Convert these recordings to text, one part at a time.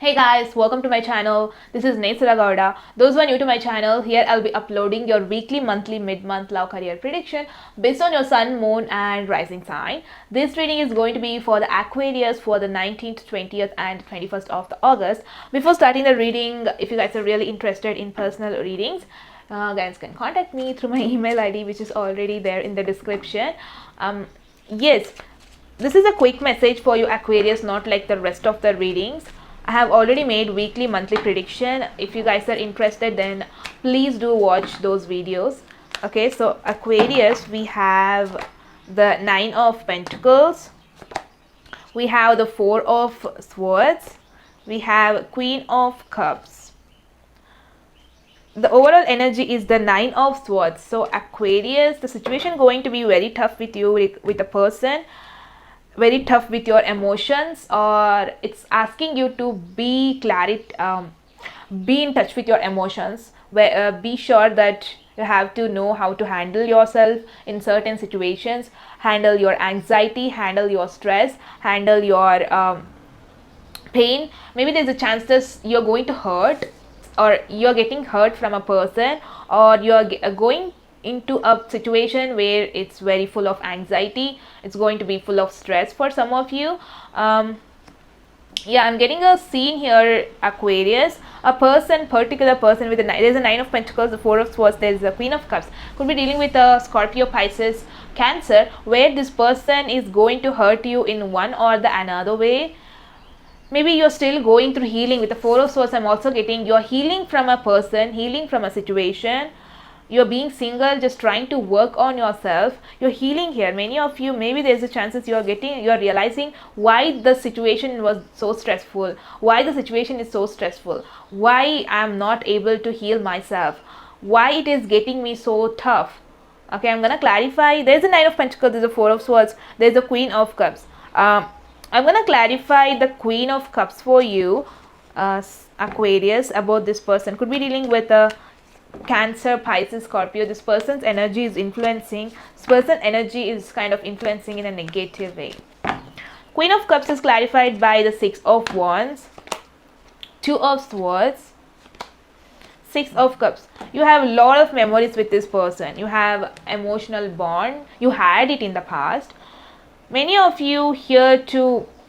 Hey guys, welcome to my channel. This is Nesura Gowda. Those who are new to my channel, here I'll be uploading your weekly, monthly, mid-month love career prediction based on your sun, moon and rising sign. This reading is going to be for the Aquarius for the 19th, 20th and 21st of the August. Before starting the reading, if you guys are really interested in personal readings, guys can contact me through my email ID which is already there in the description. Yes, this is a quick message for you Aquarius, not like the rest of the readings. I have already made weekly, monthly prediction. If you guys are interested, then please do watch those videos. Okay, so Aquarius, we have the Nine of Pentacles. We have the Four of Swords. We have Queen of Cups. The overall energy is the Nine of Swords. So Aquarius, the situation going to be very tough with you, with a person, very tough with your emotions, or it's asking you to be be in touch with your emotions, where be sure that you have to know how to handle yourself in certain situations, handle your anxiety, handle your stress, handle your pain. Maybe there's a chance that you're going to hurt, or you're getting hurt from a person, or you're going into a situation where it's very full of anxiety. It's going to be full of stress for some of you. Yeah, I'm getting a scene here, Aquarius. A particular person with there's a Nine of Pentacles, the Four of Swords, there's a Queen of Cups. Could be dealing with a Scorpio, Pisces, Cancer, where this person is going to hurt you in one or the another way. Maybe you're still going through healing. With the Four of Swords, I'm also getting you're healing from a person, healing from a situation. You're being single, just trying to work on yourself. You're healing here. Many of you, maybe there's a chances you're realizing why the situation was so stressful, why the situation is so stressful, why I'm not able to heal myself, why it is getting me so tough. Okay, I'm gonna clarify. There's a Nine of Pentacles, there's a Four of Swords, there's a Queen of Cups. I'm gonna clarify the Queen of Cups for you, Aquarius, about this person. Could be dealing with a Cancer, Pisces, Scorpio. This person's energy is influencing. This person's energy is kind of influencing in a negative way. Queen of Cups is clarified by the Six of Wands, Two of Swords, Six of Cups. You have a lot of memories with this person. You have emotional bond. You had it in the past. Many of you here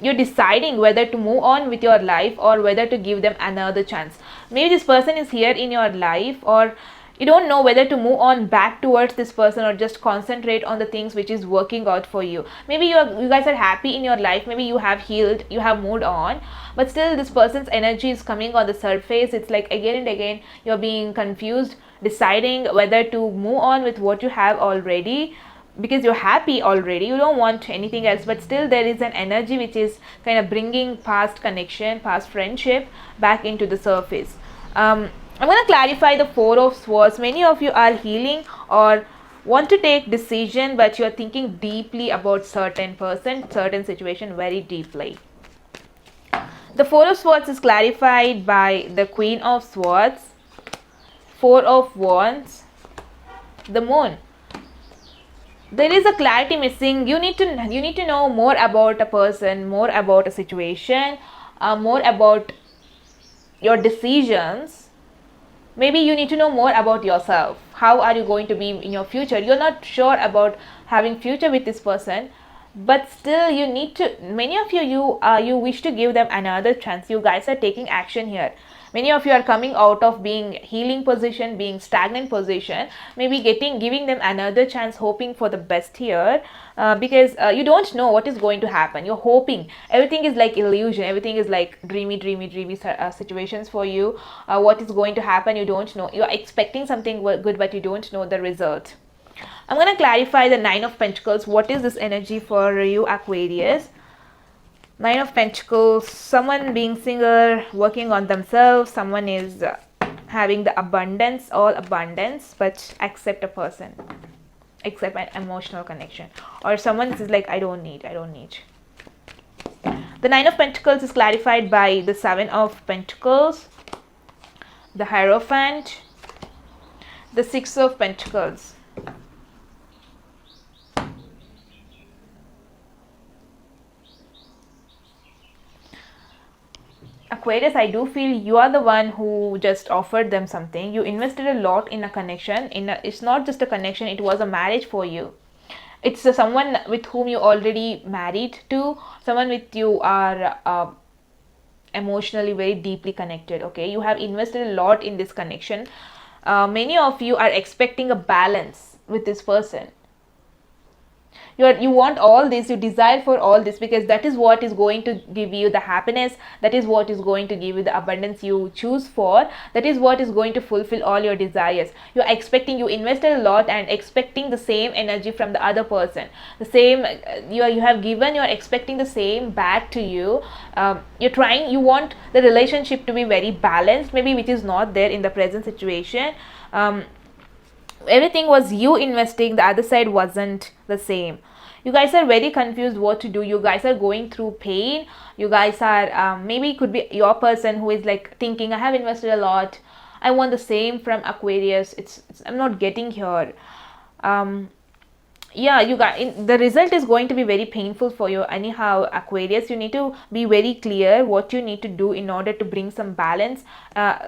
you're deciding whether to move on with your life or whether to give them another chance. Maybe this person is here in your life, or you don't know whether to move on back towards this person or just concentrate on the things which is working out for you. Maybe you guys are happy in your life. Maybe you have healed, you have moved on, but still this person's energy is coming on the surface. It's like again and again you're being confused, deciding whether to move on with what you have already, because you're happy already, you don't want anything else, but still there is an energy which is kind of bringing past connection, past friendship back into the surface. I'm going to clarify the Four of Swords. Many of you are healing or want to take decision, but you're thinking deeply about certain person, certain situation, very deeply. The Four of Swords is clarified by the Queen of Swords, Four of Wands, the Moon. There is a clarity missing. You need to know more about a person, more about a situation, more about your decisions. Maybe you need to know more about yourself. How are you going to be in your future? You're not sure about having future with this person, but still you need to, many of you wish to give them another chance. You guys are taking action here. Many of you are coming out of being healing position, being stagnant position, maybe giving them another chance, hoping for the best here, because you don't know what is going to happen. You're hoping. Everything is like illusion. Everything is like dreamy situations for you. What is going to happen, you don't know. You're expecting something good, but you don't know the result. I'm going to clarify the Nine of Pentacles. What is this energy for you, Aquarius? Nine of Pentacles, someone being single, working on themselves. Someone is having the abundance, all abundance, but accept a person, accept an emotional connection. Or someone is like, I don't need. The Nine of Pentacles is clarified by the Seven of Pentacles, the Hierophant, the Six of Pentacles. Aquarius, I do feel you are the one who just offered them something. You invested a lot in a connection. It's not just a connection, it was a marriage for you. It's someone with whom you already married to, someone with you are emotionally very deeply connected. Okay, you have invested a lot in this connection. Many of you are expecting a balance with this person. You want all this, you desire for all this, because that is what is going to give you the happiness, that is what is going to give you the abundance you choose for, that is what is going to fulfill all your desires. You are expecting, you invested a lot and expecting the same energy from the other person, the same you have given, you are expecting the same back to you. You want the relationship to be very balanced, maybe, which is not there in the present situation. Everything was you investing, the other side wasn't the same. You guys are very confused what to do. You guys are going through pain. You guys are maybe it could be your person who is like thinking, I have invested a lot, I want the same from Aquarius, I'm not getting here. Yeah, you got the result is going to be very painful for you anyhow, Aquarius. You need to be very clear what you need to do in order to bring some balance,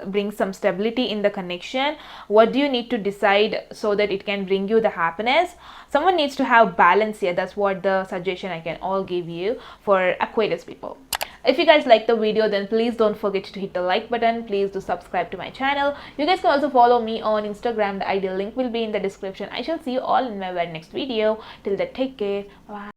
bring some stability in the connection. What do you need to decide so that it can bring you the happiness? Someone needs to have balance here. That's what the suggestion I can all give you for Aquarius people. If you guys like the video, then please don't forget to hit the like button. Please do subscribe to my channel. You guys can also follow me on Instagram. The ideal link will be in the description. I shall see you all in my very next video. Till then, take care. Bye.